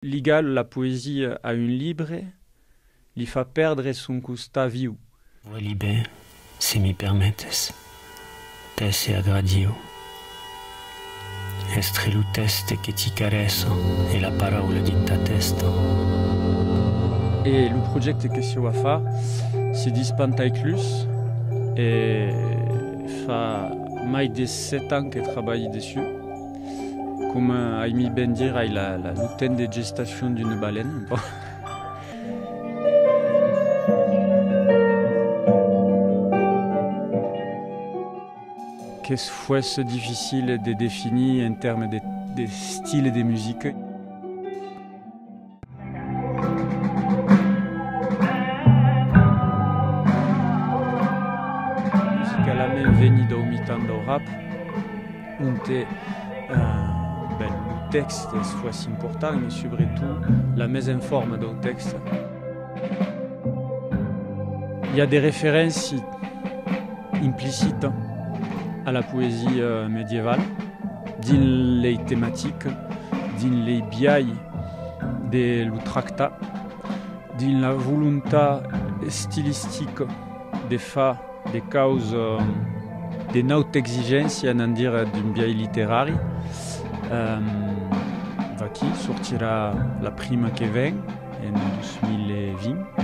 Ligal, la poésie a un libre, li fa perdre son costat viu. Vuoi libe, se mi permettes, tesse aggradio. Estre l'uteste che ti caresso e la parola di ta testa. Et le projet que si va faire, c'est Dispantaiclus et fa mai de 7 ans que travaille dessus. Comme Aimi ben dire, il a la luttaine de gestation d'une baleine. Qu'est-ce que c'est difficile de définir en termes de style de musique. Musica la main veni da imitando rap, le texte est important, mais surtout la mise en forme du texte. Il y a des références implicites à la poésie médiévale, dans les thématiques, dans les biais de l'utracta, dans la volonté stylistique de faire des causes de notre exigence, à dire d'un biais littéraire, qui sortira la prime qui vient en 2020.